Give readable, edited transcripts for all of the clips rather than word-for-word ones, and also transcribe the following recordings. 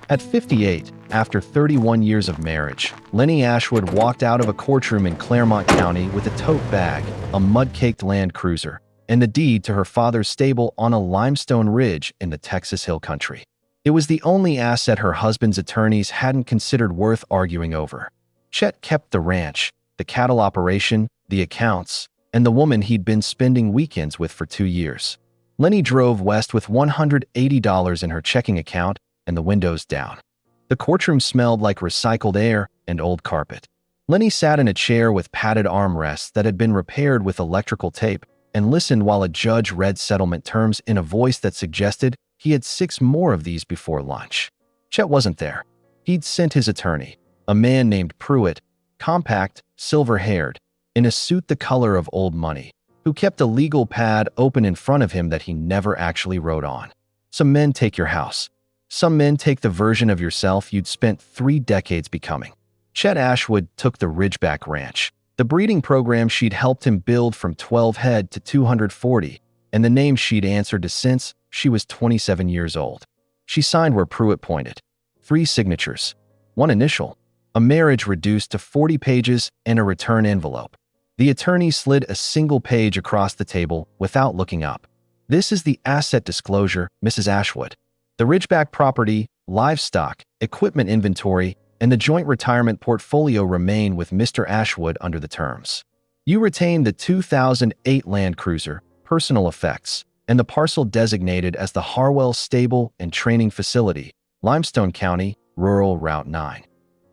At 58, after 31 years of marriage, Lenny Ashwood walked out of a courtroom in Claremont County with a tote bag, a mud-caked Land Cruiser, and the deed to her father's stable on a limestone ridge in the Texas Hill Country. It was the only asset her husband's attorneys hadn't considered worth arguing over. Chet kept the ranch, the cattle operation, the accounts, and the woman he'd been spending weekends with for 2 years. Lenny drove west with $180 in her checking account and the windows down. The courtroom smelled like recycled air and old carpet. Lenny sat in a chair with padded armrests that had been repaired with electrical tape and listened while a judge read settlement terms in a voice that suggested he had 6 more of these before lunch. Chet wasn't there. He'd sent his attorney, a man named Pruitt, compact, silver-haired, in a suit the color of old money, who kept a legal pad open in front of him that he never actually wrote on. Some men take your house. Some men take the version of yourself you'd spent 3 decades becoming. Chet Ashwood took the Ridgeback Ranch, the breeding program she'd helped him build from 12 head to 240, and the name she'd answered to since she was 27 years old. She signed where Pruitt pointed. 3 signatures. 1 initial. A marriage reduced to 40 pages and a return envelope. The attorney slid a single page across the table without looking up. This is the asset disclosure, Mrs. Ashwood. The Ridgeback property, livestock, equipment inventory, and the joint retirement portfolio remain with Mr. Ashwood under the terms. You retain the 2008 Land Cruiser, personal effects, and the parcel designated as the Harwell Stable and Training Facility, Limestone County, Rural Route 9.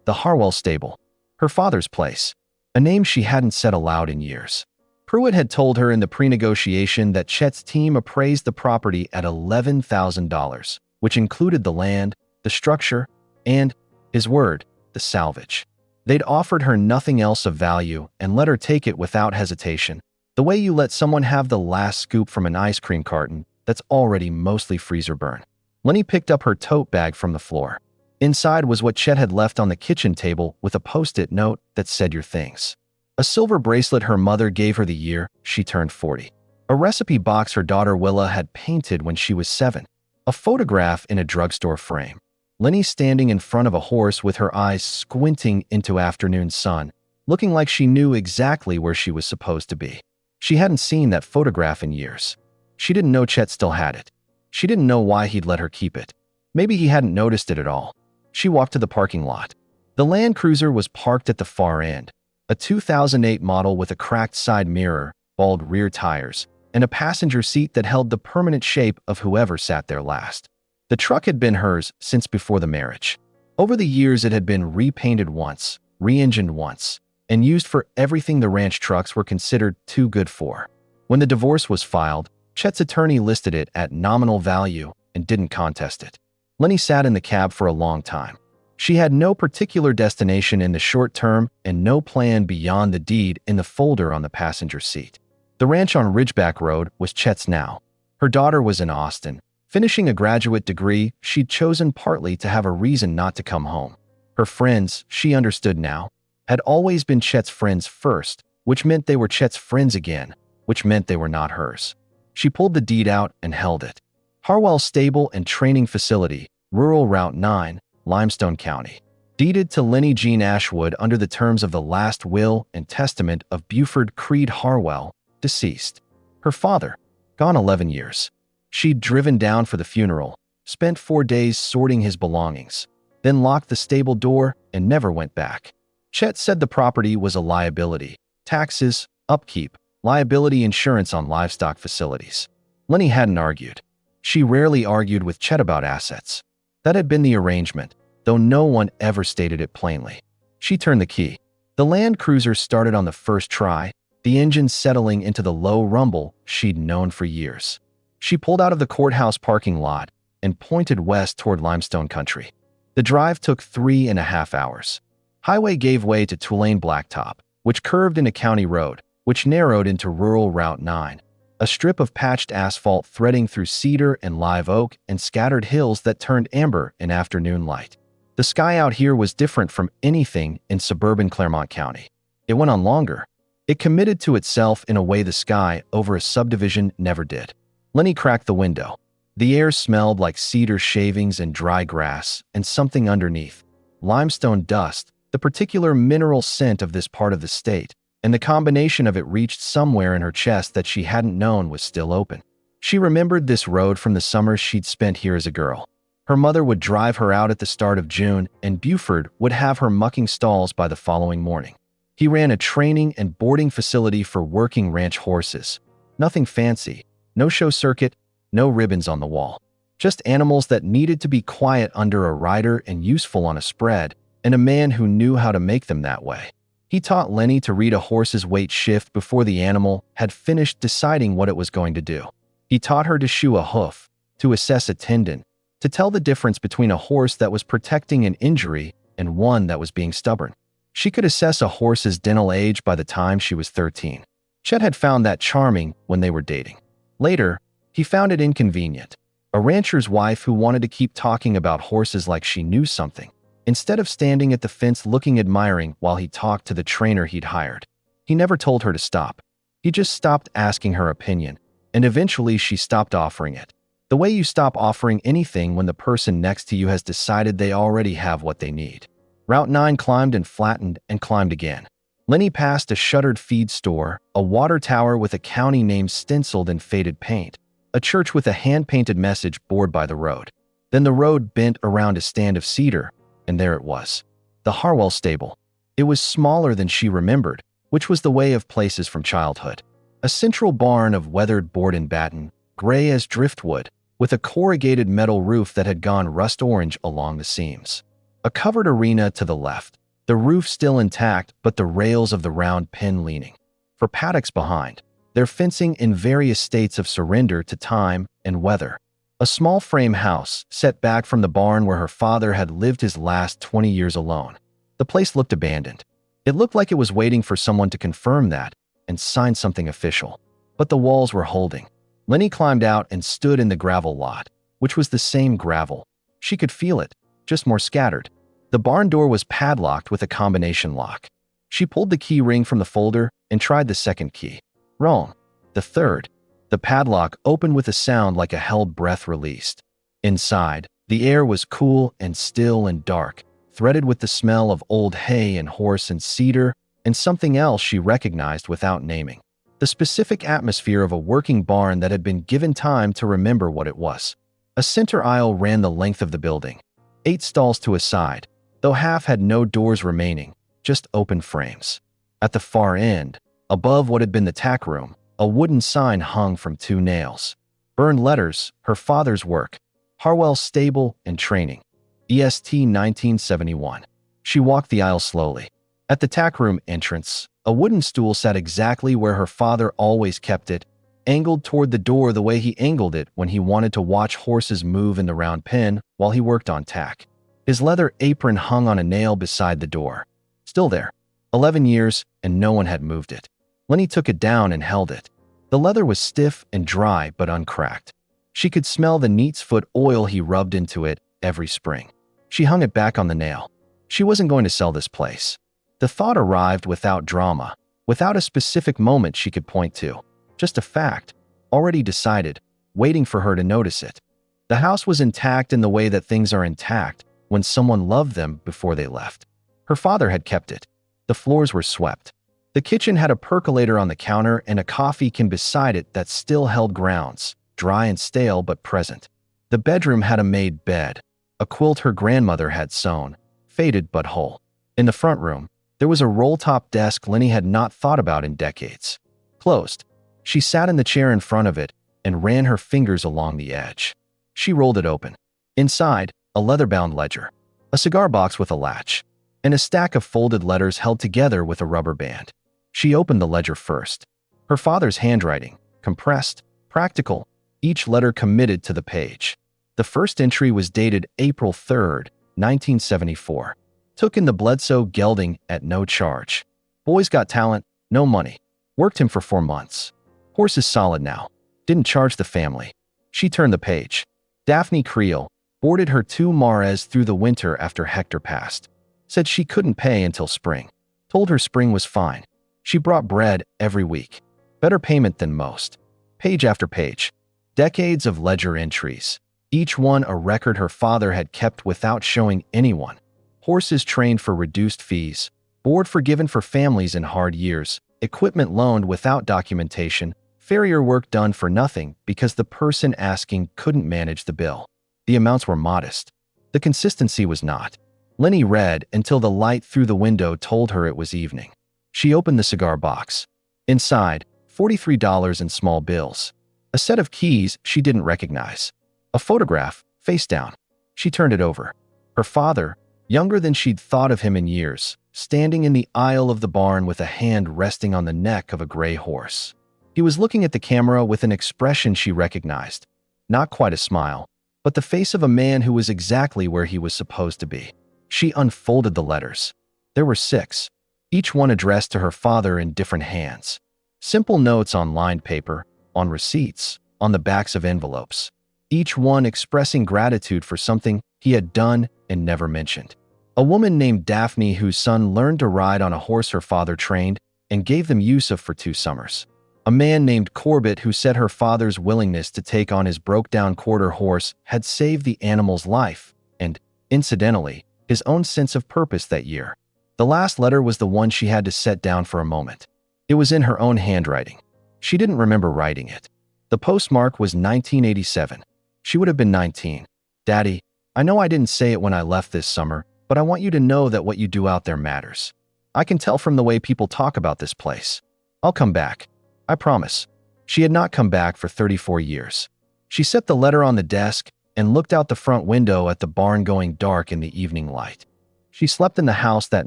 The Harwell Stable. Her father's place. A name she hadn't said aloud in years. Pruitt had told her in the pre-negotiation that Chet's team appraised the property at $11,000, which included the land, the structure, and, his word, the salvage. They'd offered her nothing else of value and let her take it without hesitation, the way you let someone have the last scoop from an ice cream carton that's already mostly freezer burn. Lenny picked up her tote bag from the floor. Inside was what Chet had left on the kitchen table with a post-it note that said your things. A silver bracelet her mother gave her the year she turned 40. A recipe box her daughter Willa had painted when she was 7. A photograph in a drugstore frame. Lenny standing in front of a horse with her eyes squinting into afternoon sun, looking like she knew exactly where she was supposed to be. She hadn't seen that photograph in years. She didn't know Chet still had it. She didn't know why he'd let her keep it. Maybe he hadn't noticed it at all. She walked to the parking lot. The Land Cruiser was parked at the far end, a 2008 model with a cracked side mirror, bald rear tires, and a passenger seat that held the permanent shape of whoever sat there last. The truck had been hers since before the marriage. Over the years it had been repainted once, re-engined once, and used for everything the ranch trucks were considered too good for. When the divorce was filed, Chet's attorney listed it at nominal value and didn't contest it. Lenny sat in the cab for a long time. She had no particular destination in the short term and no plan beyond the deed in the folder on the passenger seat. The ranch on Ridgeback Road was Chet's now. Her daughter was in Austin, finishing a graduate degree she'd chosen partly to have a reason not to come home. Her friends, she understood now, had always been Chet's friends first, which meant they were Chet's friends again, which meant they were not hers. She pulled the deed out and held it. Harwell Stable and Training Facility, Rural Route 9, Limestone County. Deeded to Lenny Jean Ashwood under the terms of the last will and testament of Buford Creed Harwell, deceased. Her father, gone 11 years. She'd driven down for the funeral, spent 4 days sorting his belongings, then locked the stable door and never went back. Chet said the property was a liability, taxes, upkeep, liability insurance on livestock facilities. Lenny hadn't argued. She rarely argued with Chet about assets. That had been the arrangement, though no one ever stated it plainly. She turned the key. The Land Cruiser started on the first try, the engine settling into the low rumble she'd known for years. She pulled out of the courthouse parking lot and pointed west toward Limestone Country. The drive took 3.5 hours. Highway gave way to Tulane Blacktop, which curved into County Road, which narrowed into Rural Route 9, a strip of patched asphalt threading through cedar and live oak and scattered hills that turned amber in afternoon light. The sky out here was different from anything in suburban Claremont County. It went on longer. It committed to itself in a way the sky over a subdivision never did. Lenny cracked the window. The air smelled like cedar shavings and dry grass, and something underneath. Limestone dust, the particular mineral scent of this part of the state, and the combination of it reached somewhere in her chest that she hadn't known was still open. She remembered this road from the summers she'd spent here as a girl. Her mother would drive her out at the start of June, and Buford would have her mucking stalls by the following morning. He ran a training and boarding facility for working ranch horses. Nothing fancy, no show circuit, no ribbons on the wall. Just animals that needed to be quiet under a rider and useful on a spread, and a man who knew how to make them that way. He taught Lenny to read a horse's weight shift before the animal had finished deciding what it was going to do. He taught her to shoe a hoof, to assess a tendon, to tell the difference between a horse that was protecting an injury and one that was being stubborn. She could assess a horse's dental age by the time she was 13. Chet had found that charming when they were dating. Later, he found it inconvenient. A rancher's wife who wanted to keep talking about horses like she knew something, instead of standing at the fence looking admiring while he talked to the trainer he'd hired. He never told her to stop. He just stopped asking her opinion, and eventually she stopped offering it. The way you stop offering anything when the person next to you has decided they already have what they need. Route 9 climbed and flattened and climbed again. Lenny passed a shuttered feed store, a water tower with a county name stenciled in faded paint, a church with a hand-painted message board by the road. Then the road bent around a stand of cedar, and there it was. The Harwell stable. It was smaller than she remembered, which was the way of places from childhood. A central barn of weathered board and batten, gray as driftwood, with a corrugated metal roof that had gone rust orange along the seams. A covered arena to the left, the roof still intact but the rails of the round pen leaning. For paddocks behind, their fencing in various states of surrender to time and weather. A small frame house set back from the barn where her father had lived his last 20 years alone. The place looked abandoned. It looked like it was waiting for someone to confirm that and sign something official. But the walls were holding. Lenny climbed out and stood in the gravel lot, which was the same gravel. She could feel it, just more scattered. The barn door was padlocked with a combination lock. She pulled the key ring from the folder and tried the second key. Wrong. The third. The padlock opened with a sound like a held breath released. Inside, the air was cool and still and dark, threaded with the smell of old hay and horse and cedar and something else she recognized without naming. The specific atmosphere of a working barn that had been given time to remember what it was. A center aisle ran the length of the building. 8 stalls to a side, though half had no doors remaining, just open frames. At the far end, above what had been the tack room, a wooden sign hung from 2 nails. Burned letters, her father's work, Harwell Stable and Training, EST 1971. She walked the aisle slowly. At the tack room entrance, a wooden stool sat exactly where her father always kept it, angled toward the door the way he angled it when he wanted to watch horses move in the round pen while he worked on tack. His leather apron hung on a nail beside the door. Still there. 11 years, and no one had moved it. Lenny took it down and held it. The leather was stiff and dry but uncracked. She could smell the neat's foot oil he rubbed into it every spring. She hung it back on the nail. She wasn't going to sell this place. The thought arrived without drama, without a specific moment she could point to. Just a fact, already decided, waiting for her to notice it. The house was intact in the way that things are intact when someone loved them before they left. Her father had kept it. The floors were swept. The kitchen had a percolator on the counter and a coffee can beside it that still held grounds, dry and stale but present. The bedroom had a made bed, a quilt her grandmother had sewn, faded but whole. In the front room, there was a roll-top desk Lenny had not thought about in decades. Closed. She sat in the chair in front of it and ran her fingers along the edge. She rolled it open. Inside, a leather-bound ledger, a cigar box with a latch, and a stack of folded letters held together with a rubber band. She opened the ledger first. Her father's handwriting, compressed, practical, each letter committed to the page. The first entry was dated April 3rd, 1974. Took in the Bledsoe gelding at no charge. Boy's got talent, no money. Worked him for 4 months. Horse is solid now. Didn't charge the family. She turned the page. Daphne Creel boarded her 2 Mares through the winter after Hector passed. Said she couldn't pay until spring. Told her spring was fine. She brought bread every week. Better payment than most. Page after page. Decades of ledger entries, each one a record her father had kept without showing anyone. Horses trained for reduced fees, board forgiven for families in hard years, equipment loaned without documentation, farrier work done for nothing because the person asking couldn't manage the bill. The amounts were modest. The consistency was not. Lenny read until the light through the window told her it was evening. She opened the cigar box. Inside, $43 in small bills. A set of keys she didn't recognize. A photograph, face down. She turned it over. Her father, younger than she'd thought of him in years, standing in the aisle of the barn with a hand resting on the neck of a gray horse. He was looking at the camera with an expression she recognized. Not quite a smile, but the face of a man who was exactly where he was supposed to be. She unfolded the letters. There were 6, each one addressed to her father in different hands. Simple notes on lined paper, on receipts, on the backs of envelopes. Each one expressing gratitude for something he had done and never mentioned. A woman named Daphne whose son learned to ride on a horse her father trained and gave them use of for 2 summers. A man named Corbett who said her father's willingness to take on his broke-down quarter horse had saved the animal's life and, incidentally, his own sense of purpose that year. The last letter was the one she had to set down for a moment. It was in her own handwriting. She didn't remember writing it. The postmark was 1987. She would have been 19. Daddy, I know I didn't say it when I left this summer, but I want you to know that what you do out there matters. I can tell from the way people talk about this place. I'll come back. I promise. She had not come back for 34 years. She set the letter on the desk and looked out the front window at the barn going dark in the evening light. She slept in the house that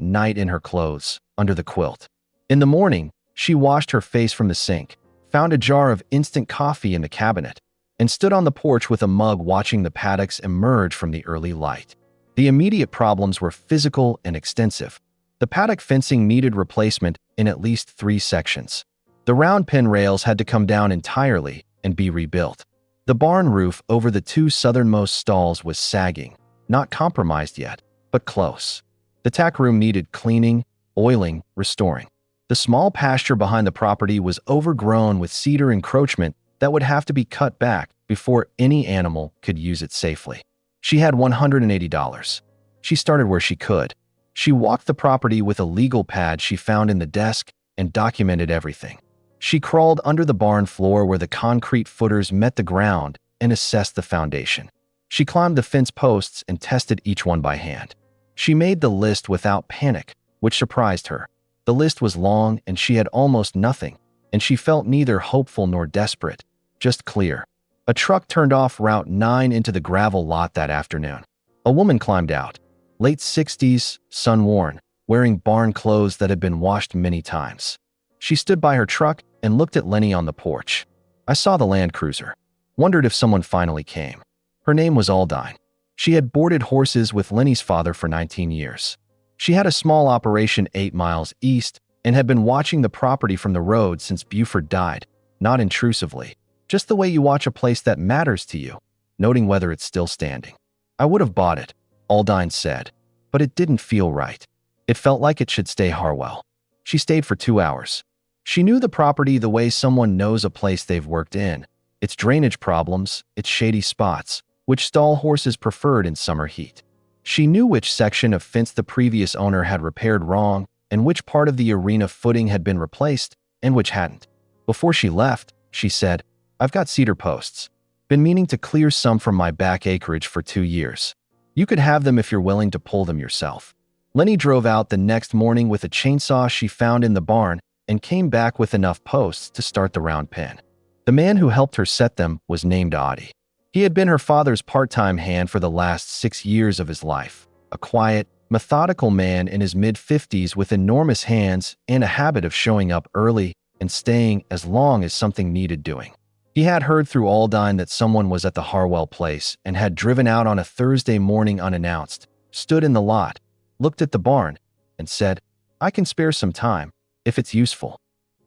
night in her clothes, under the quilt. In the morning, she washed her face from the sink, found a jar of instant coffee in the cabinet, and stood on the porch with a mug watching the paddocks emerge from the early light. The immediate problems were physical and extensive. The paddock fencing needed replacement in at least 3 sections. The round pen rails had to come down entirely and be rebuilt. The barn roof over the 2 southernmost stalls was sagging, not compromised yet, but close. The tack room needed cleaning, oiling, restoring. The small pasture behind the property was overgrown with cedar encroachment that would have to be cut back before any animal could use it safely. She had $180. She started where she could. She walked the property with a legal pad she found in the desk and documented everything. She crawled under the barn floor where the concrete footers met the ground and assessed the foundation. She climbed the fence posts and tested each one by hand. She made the list without panic, which surprised her. The list was long and she had almost nothing, and she felt neither hopeful nor desperate, just clear. A truck turned off Route 9 into the gravel lot that afternoon. A woman climbed out, late 60s, sun-worn, wearing barn clothes that had been washed many times. She stood by her truck and looked at Lenny on the porch. I saw the Land Cruiser. Wondered if someone finally came. Her name was Aldine. She had boarded horses with Lenny's father for 19 years. She had a small operation 8 miles east and had been watching the property from the road since Buford died, not intrusively, just the way you watch a place that matters to you, noting whether it's still standing. I would have bought it, Aldine said, but it didn't feel right. It felt like it should stay Harwell. She stayed for 2 hours. She knew the property the way someone knows a place they've worked in, its drainage problems, its shady spots, which stall horses preferred in summer heat. She knew which section of fence the previous owner had repaired wrong and which part of the arena footing had been replaced and which hadn't. Before she left, she said, I've got cedar posts. Been meaning to clear some from my back acreage for 2 years. You could have them if you're willing to pull them yourself. Lenny drove out the next morning with a chainsaw she found in the barn and came back with enough posts to start the round pen. The man who helped her set them was named Audie. He had been her father's part-time hand for the last 6 years of his life, a quiet, methodical man in his mid-50s with enormous hands and a habit of showing up early and staying as long as something needed doing. He had heard through Aldine that someone was at the Harwell place and had driven out on a Thursday morning unannounced, stood in the lot, looked at the barn, and said, I can spare some time, if it's useful.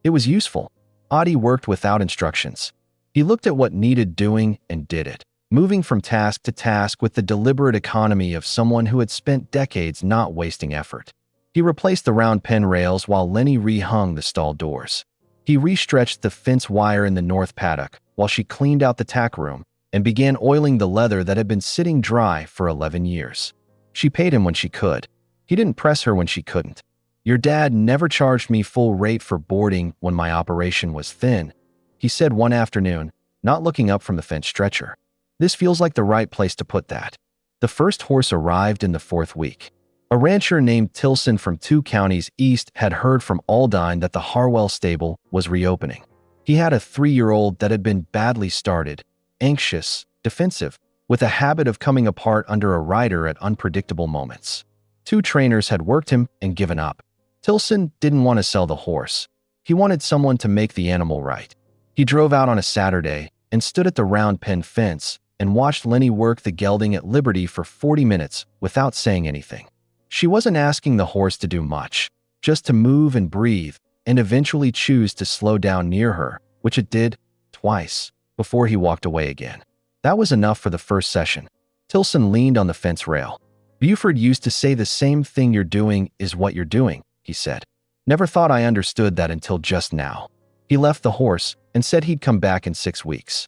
It was useful. Audie worked without instructions. He looked at what needed doing and did it, moving from task to task with the deliberate economy of someone who had spent decades not wasting effort. He replaced the round pen rails while Lenny rehung the stall doors. He restretched the fence wire in the north paddock while she cleaned out the tack room and began oiling the leather that had been sitting dry for 11 years. She paid him when she could. He didn't press her when she couldn't. "Your dad never charged me full rate for boarding when my operation was thin," he said one afternoon, not looking up from the fence stretcher. "This feels like the right place to put that." The first horse arrived in the 4th week. A rancher named Tilson from 2 counties east had heard from Aldine that the Harwell stable was reopening. He had a 3-year-old that had been badly started, anxious, defensive, with a habit of coming apart under a rider at unpredictable moments. 2 trainers had worked him and given up. Tilson didn't want to sell the horse. He wanted someone to make the animal right. He drove out on a Saturday and stood at the round pen fence and watched Lenny work the gelding at liberty for 40 minutes without saying anything. She wasn't asking the horse to do much, just to move and breathe, and eventually choose to slow down near her, which it did twice before he walked away again. That was enough for the first session. Tilson leaned on the fence rail. "Buford used to say the same thing you're doing is what you're doing," he said. "Never thought I understood that until just now." He left the horse and said he'd come back in 6 weeks.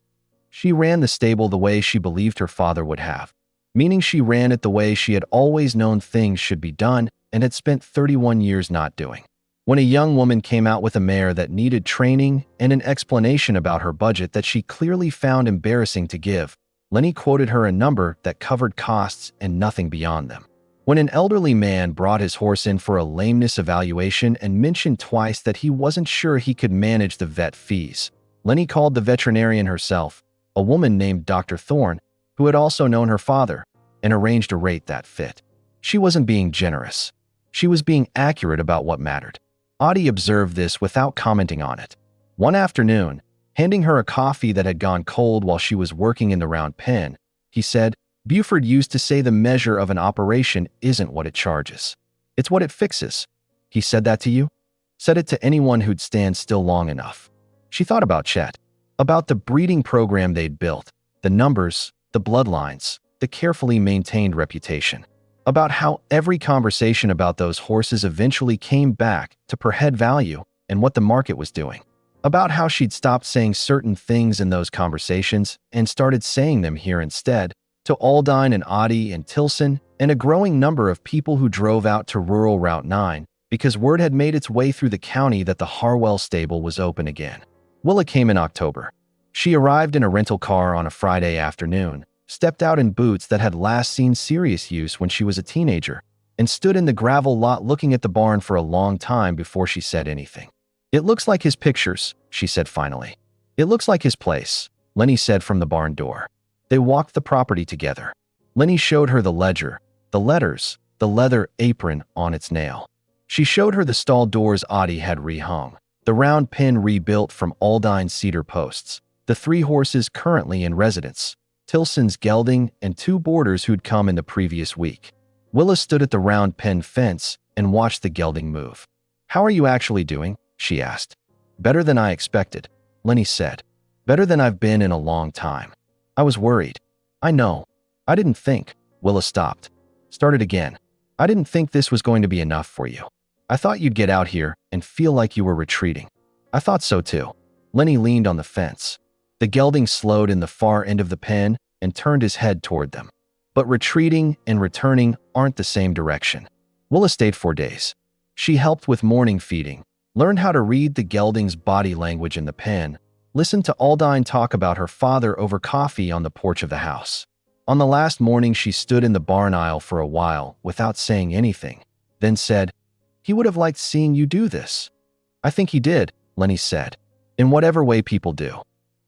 She ran the stable the way she believed her father would have, meaning she ran it the way she had always known things should be done and had spent 31 years not doing. When a young woman came out with a mare that needed training and an explanation about her budget that she clearly found embarrassing to give, Lenny quoted her a number that covered costs and nothing beyond them. When an elderly man brought his horse in for a lameness evaluation and mentioned twice that he wasn't sure he could manage the vet fees, Lenny called the veterinarian herself, a woman named Dr. Thorne, who had also known her father, and arranged a rate that fit. She wasn't being generous. She was being accurate about what mattered. Audie observed this without commenting on it. One afternoon, handing her a coffee that had gone cold while she was working in the round pen, he said, "Buford used to say the measure of an operation isn't what it charges. It's what it fixes." "He said that to you?" "Said it to anyone who'd stand still long enough." She thought about Chet, about the breeding program they'd built, the numbers, the bloodlines, the carefully maintained reputation, about how every conversation about those horses eventually came back to per head value and what the market was doing, about how she'd stopped saying certain things in those conversations and started saying them here instead, to Aldine and Audie and Tilson and a growing number of people who drove out to rural Route 9 because word had made its way through the county that the Harwell stable was open again. Willa came in October. She arrived in a rental car on a Friday afternoon, stepped out in boots that had last seen serious use when she was a teenager, and stood in the gravel lot looking at the barn for a long time before she said anything. "It looks like his pictures," she said finally. "It looks like his place," Lenny said from the barn door. They walked the property together. Lenny showed her the ledger, the letters, the leather apron on its nail. She showed her the stall doors Audie had rehung, the round pen rebuilt from Aldine cedar posts, the 3 horses currently in residence, Tilson's gelding and 2 boarders who'd come in the previous week. Willa stood at the round pen fence and watched the gelding move. "How are you actually doing?" she asked. "Better than I expected," Lenny said. "Better than I've been in a long time. I was worried." "I know. I didn't think." Willa stopped. Started again. "I didn't think this was going to be enough for you. I thought you'd get out here and feel like you were retreating." "I thought so too." Lenny leaned on the fence. The gelding slowed in the far end of the pen and turned his head toward them. But retreating and returning aren't the same direction. Willa stayed 4 days. She helped with morning feeding, learned how to read the gelding's body language in the pen, listened to Aldine talk about her father over coffee on the porch of the house. On the last morning, she stood in the barn aisle for a while without saying anything, then said, "He would have liked seeing you do this." "I think he did," Lenny said, "in whatever way people do."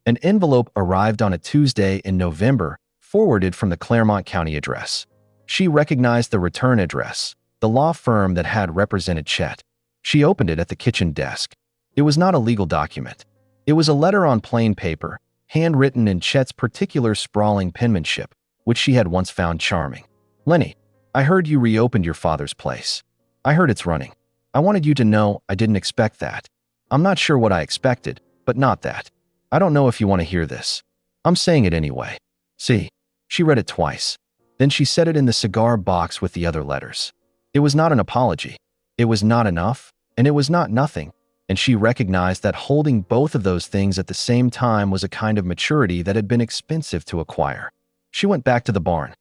An envelope arrived on a Tuesday in November, forwarded from the Claremont County address. She recognized the return address, the law firm that had represented Chet. She opened it at the kitchen desk. It was not a legal document. It was a letter on plain paper, handwritten in Chet's particular sprawling penmanship, which she had once found charming. "Lenny, I heard you reopened your father's place. I heard it's running. I wanted you to know I didn't expect that. I'm not sure what I expected, but not that. I don't know if you want to hear this. I'm saying it anyway. See." She read it twice. Then she set it in the cigar box with the other letters. It was not an apology. It was not enough, and it was not nothing. and she recognized that holding both of those things at the same time was a kind of maturity that had been expensive to acquire. She went back to the barn.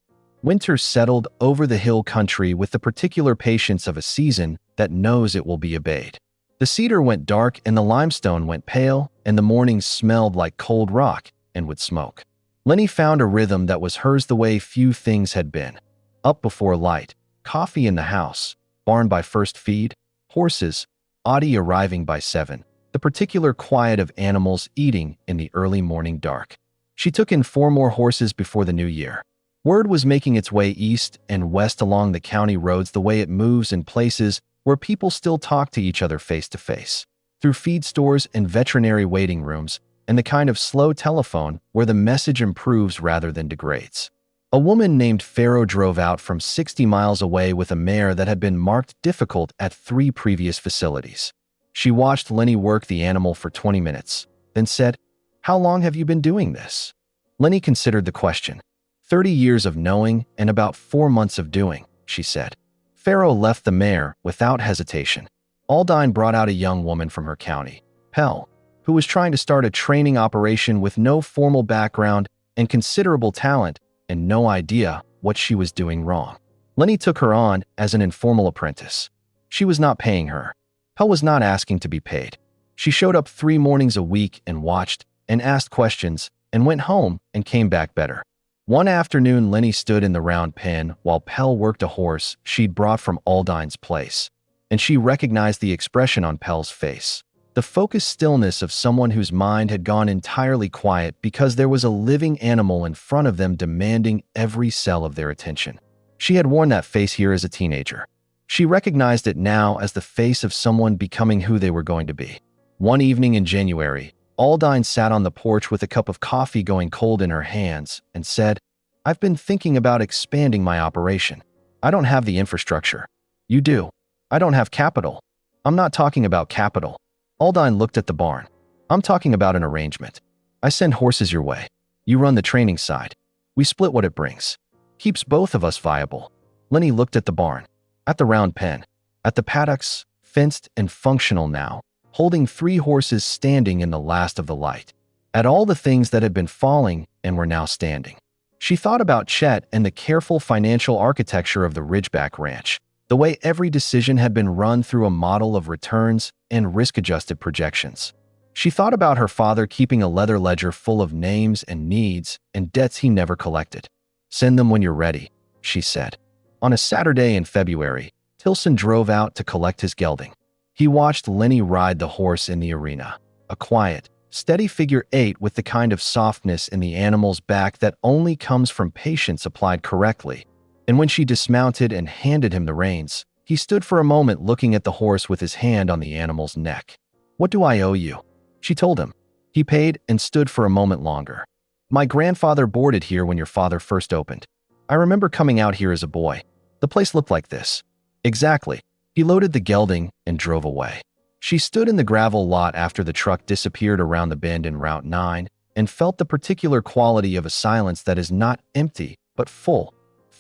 Winter settled over the hill country with the particular patience of a season that knows it will be obeyed. The cedar went dark and the limestone went pale, and the mornings smelled like cold rock and would smoke. Lenny found a rhythm that was hers the way few things had been. Up before light, coffee in the house, barn by first feed, horses, Audie arriving by 7, the particular quiet of animals eating in the early morning dark. She took in 4 more horses before the new year. Word was making its way east and west along the county roads the way it moves in places where people still talk to each other face to face, through feed stores and veterinary waiting rooms, and the kind of slow telephone where the message improves rather than degrades. A woman named Pharaoh drove out from 60 miles away with a mare that had been marked difficult at 3 previous facilities. She watched Lenny work the animal for 20 minutes, then said, "How long have you been doing this?" Lenny considered the question. 30 years of knowing and about 4 months of doing, she said. Pharaoh left the mare without hesitation. Aldine brought out a young woman from her county, Pell, who was trying to start a training operation with no formal background and considerable talent and no idea what she was doing wrong. Lenny took her on as an informal apprentice. She was not paying her. Pell was not asking to be paid. She showed up 3 mornings a week and watched and asked questions and went home and came back better. One afternoon, Lenny stood in the round pen while Pell worked a horse she'd brought from Aldine's place, and she recognized the expression on Pell's face. The focused stillness of someone whose mind had gone entirely quiet because there was a living animal in front of them demanding every cell of their attention. She had worn that face here as a teenager. She recognized it now as the face of someone becoming who they were going to be. One evening in January, Aldine sat on the porch with a cup of coffee going cold in her hands and said, "I've been thinking about expanding my operation. I don't have the infrastructure. You do. I don't have capital. I'm not talking about capital." Aldine looked at the barn. "I'm talking about an arrangement. I send horses your way. You run the training side. We split what it brings. Keeps both of us viable." Lenny looked at the barn, at the round pen, at the paddocks, fenced and functional now, holding 3 horses standing in the last of the light, at all the things that had been falling and were now standing. She thought about Chet and the careful financial architecture of the Ridgeback Ranch, the way every decision had been run through a model of returns and risk-adjusted projections. She thought about her father keeping a leather ledger full of names and needs and debts he never collected. "Send them when you're ready," she said. On a Saturday in February, Tilson drove out to collect his gelding. He watched Lenny ride the horse in the arena, a quiet, steady figure 8 with the kind of softness in the animal's back that only comes from patience applied correctly. And when she dismounted and handed him the reins, he stood for a moment looking at the horse with his hand on the animal's neck. "What do I owe you?" she told him. He paid and stood for a moment longer. "My grandfather boarded here when your father first opened. I remember coming out here as a boy. The place looked like this." "Exactly." He loaded the gelding and drove away. She stood in the gravel lot after the truck disappeared around the bend in Route 9 and felt the particular quality of a silence that is not empty but full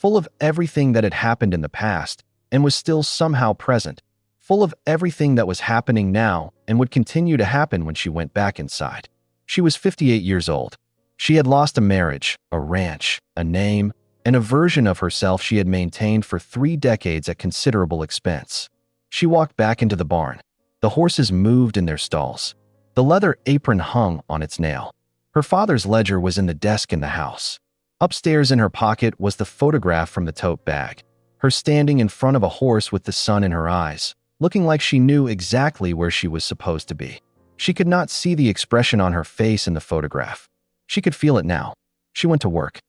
of everything that had happened in the past and was still somehow present, full of everything that was happening now and would continue to happen when she went back inside. She was 58 years old. She had lost a marriage, a ranch, a name, and a version of herself she had maintained for 3 decades at considerable expense. She walked back into the barn. The horses moved in their stalls. The leather apron hung on its nail. Her father's ledger was in the desk in the house. Upstairs in her pocket was the photograph from the tote bag, her standing in front of a horse with the sun in her eyes, looking like she knew exactly where she was supposed to be. She could not see the expression on her face in the photograph. She could feel it now. She went to work.